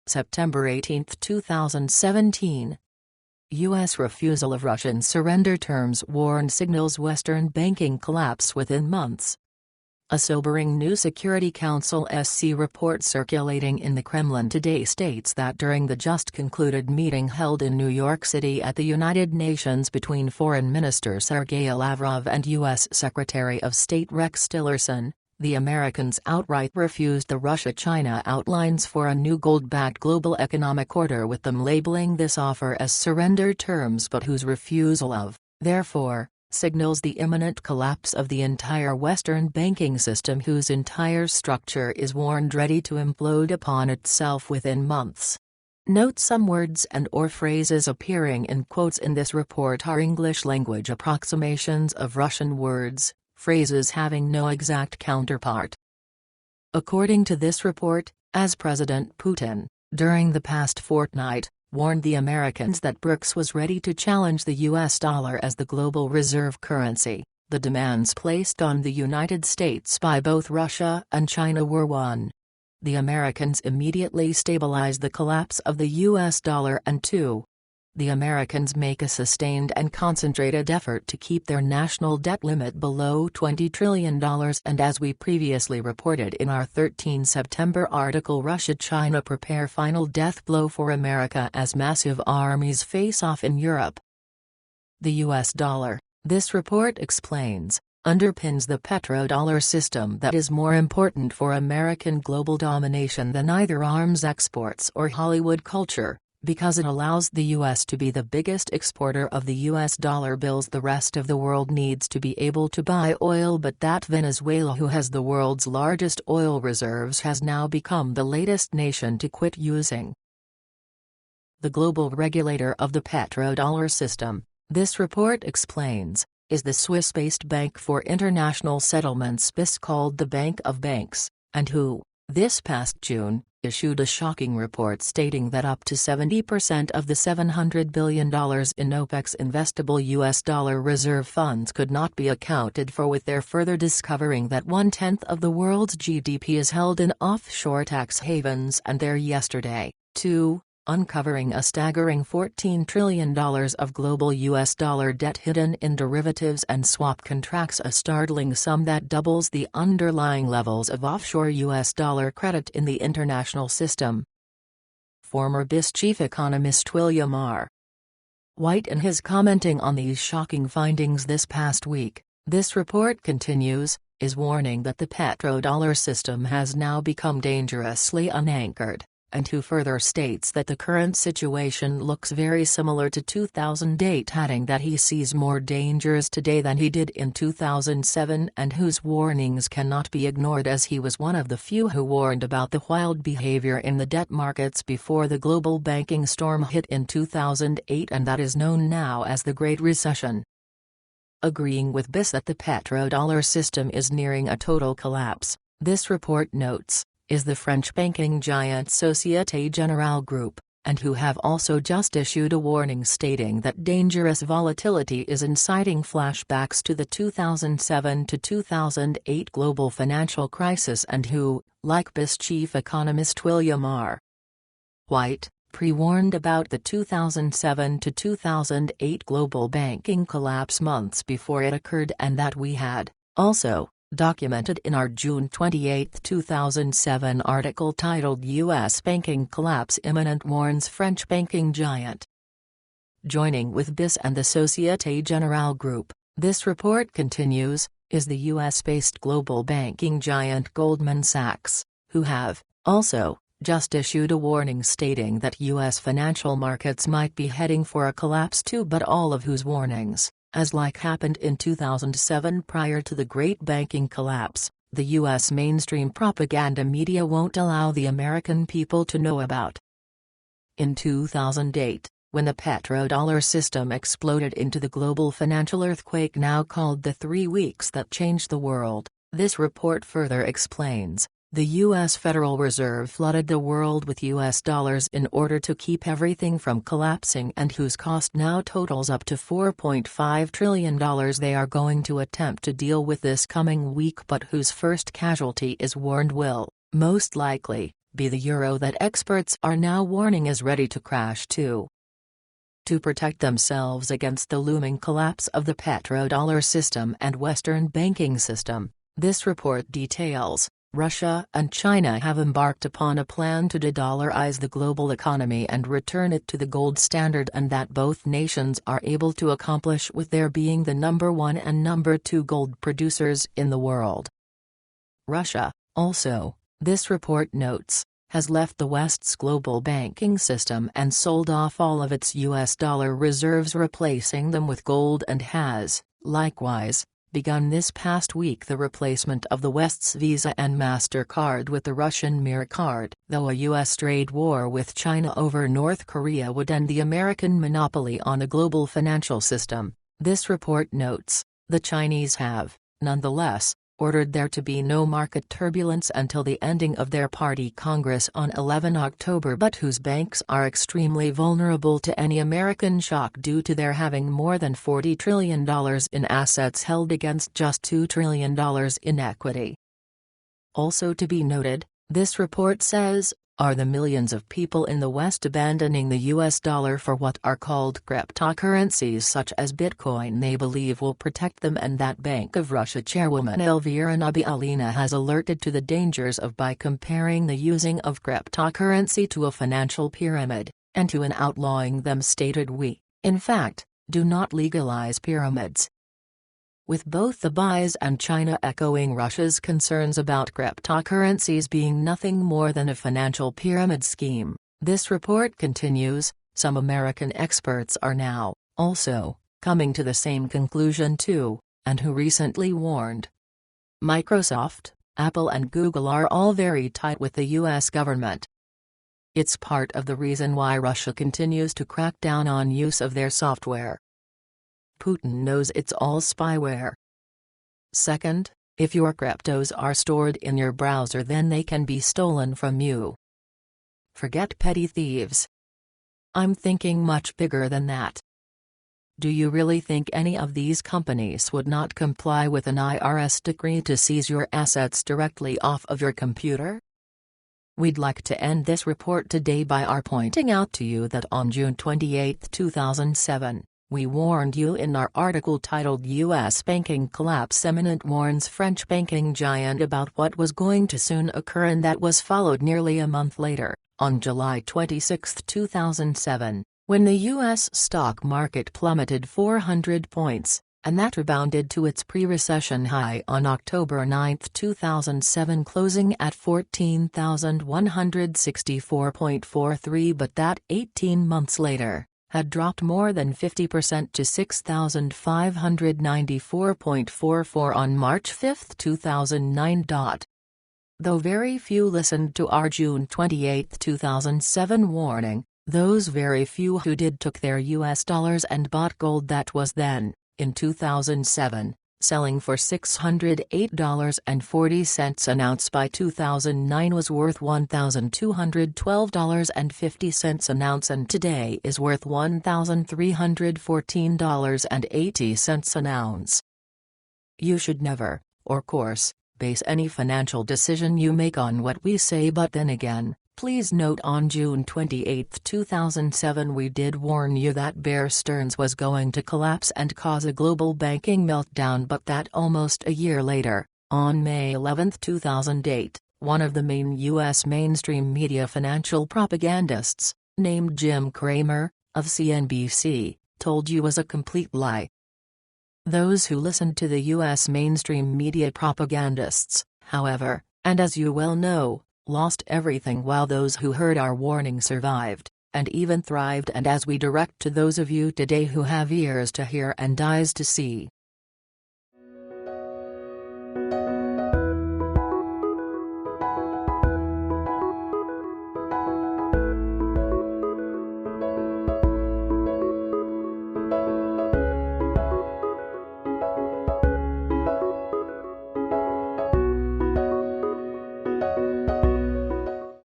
September 18, 2017. U.S. refusal of Russian surrender terms warn signals Western banking collapse within months. A sobering new Security Council SC report circulating in the Kremlin today states that during the just concluded meeting held in New York City at the United Nations between Foreign Minister Sergei Lavrov and U.S. Secretary of State Rex Tillerson, the Americans outright refused the Russia-China outlines for a new gold-backed global economic order, with them labeling this offer as surrender terms, but whose refusal of, therefore, signals the imminent collapse of the entire Western banking system, whose entire structure is warned ready to implode upon itself within months. Note some words and/or phrases appearing in quotes in this report are English-language approximations of Russian words, phrases having no exact counterpart. According to this report, as President Putin, during the past fortnight, warned the Americans that BRICS was ready to challenge the U.S. dollar as the global reserve currency, the demands placed on the United States by both Russia and China were one. The Americans immediately stabilized the collapse of the U.S. dollar, and two, the Americans make a sustained and concentrated effort to keep their national debt limit below $20 trillion, and as we previously reported in our 13 September article, Russia-China prepare final death blow for America as massive armies face off in Europe. The U.S. dollar, this report explains, underpins the petrodollar system that is more important for American global domination than either arms exports or Hollywood culture, because it allows the U.S. to be the biggest exporter of the U.S. dollar bills. The rest of the world needs to be able to buy oil, but that Venezuela, who has the world's largest oil reserves, has now become the latest nation to quit using. The global regulator of the petrodollar system, this report explains, is the Swiss-based Bank for International Settlements, BIS, called the Bank of Banks, and who, this past June, issued a shocking report stating that up to 70% of the $700 billion in OPEC's investable U.S. dollar reserve funds could not be accounted for, with their further discovering that 1/10 of the world's GDP is held in offshore tax havens, and there yesterday, too, uncovering a staggering $14 trillion of global U.S. dollar debt hidden in derivatives and swap contracts, a startling sum that doubles the underlying levels of offshore U.S. dollar credit in the international system. Former BIS chief economist William R. White, in his commenting on these shocking findings this past week, this report continues, is warning that the petrodollar system has now become dangerously unanchored, and who further states that the current situation looks very similar to 2008, adding that he sees more dangers today than he did in 2007, and whose warnings cannot be ignored, as he was one of the few who warned about the wild behavior in the debt markets before the global banking storm hit in 2008, and that is known now as the Great Recession. Agreeing with BIS that the petrodollar system is nearing a total collapse, this report notes, is the French banking giant Société Générale Group, and who have also just issued a warning stating that dangerous volatility is inciting flashbacks to the 2007 to 2008 global financial crisis, and who, like BIS chief economist William R. White, pre-warned about the 2007 to 2008 global banking collapse months before it occurred, and that we had, also, documented in our June 28, 2007 article titled U.S. Banking Collapse Imminent, warns French banking giant. Joining with BIS and the Société Générale Group, this report continues, is the U.S.-based global banking giant Goldman Sachs, who have, also, just issued a warning stating that U.S. financial markets might be heading for a collapse too, but all of whose warnings, as like happened in 2007 prior to the great banking collapse, the U.S. mainstream propaganda media won't allow the American people to know about. In 2008, when the petrodollar system exploded into the global financial earthquake now called the 3 weeks that changed the world, this report further explains, the U.S. Federal Reserve flooded the world with U.S. dollars in order to keep everything from collapsing, and whose cost now totals up to $4.5 trillion. They are going to attempt to deal with this coming week, but whose first casualty is warned will, most likely, be the euro that experts are now warning is ready to crash too. To protect themselves against the looming collapse of the petrodollar system and Western banking system, this report details, Russia and China have embarked upon a plan to de-dollarize the global economy and return it to the gold standard, and that both nations are able to accomplish with their being the number 1 and number 2 gold producers in the world. Russia, also, this report notes, has left the West's global banking system and sold off all of its US dollar reserves, replacing them with gold, and has, likewise, begun this past week the replacement of the West's Visa and MasterCard with the Russian Mir card. Though a US trade war with China over North Korea would end the American monopoly on the global financial system, this report notes, the Chinese have, nonetheless, ordered there to be no market turbulence until the ending of their party Congress on 11 October, but whose banks are extremely vulnerable to any American shock due to their having more than $40 trillion in assets held against just $2 trillion in equity. Also to be noted, this report says, are the millions of people in the West abandoning the US dollar for what are called cryptocurrencies such as Bitcoin they believe will protect them, and that Bank of Russia chairwoman Elvira Nabiullina has alerted to the dangers of by comparing the using of cryptocurrency to a financial pyramid, and to an outlawing them stated we, in fact, do not legalize pyramids. With both the buys and China echoing Russia's concerns about cryptocurrencies being nothing more than a financial pyramid scheme, this report continues, some American experts are now, also, coming to the same conclusion too, and who recently warned. Microsoft, Apple and Google are all very tight with the US government. It's part of the reason why Russia continues to crack down on use of their software. Putin knows it's all spyware. Second, if your cryptos are stored in your browser, then they can be stolen from you. Forget petty thieves. I'm thinking much bigger than that. Do you really think any of these companies would not comply with an IRS decree to seize your assets directly off of your computer? We'd like to end this report today by our pointing out to you that on June 28, 2007, we warned you in our article titled U.S. Banking Collapse Imminent warns French banking giant about what was going to soon occur, and that was followed nearly a month later, on July 26, 2007, when the U.S. stock market plummeted 400 points, and that rebounded to its pre-recession high on October 9, 2007, closing at 14,164.43, but that 18 months later had dropped more than 50% to 6,594.44 on March 5, 2009. Though very few listened to our June 28, 2007 warning, those very few who did took their US dollars and bought gold that was then, in 2007, selling for $608.40 an ounce. By 2009 was worth $1,212.50 an ounce, and today is worth $1,314.80 an ounce. You should never, or course, base any financial decision you make on what we say, but then again, please note on June 28, 2007 we did warn you that Bear Stearns was going to collapse and cause a global banking meltdown, but that almost a year later, on May 11, 2008, one of the main U.S. mainstream media financial propagandists, named Jim Cramer, of CNBC, told you was a complete lie. Those who listened to the U.S. mainstream media propagandists, however, and as you well know, lost everything, while those who heard our warning survived, and even thrived. And as we direct to those of you today who have ears to hear and eyes to see,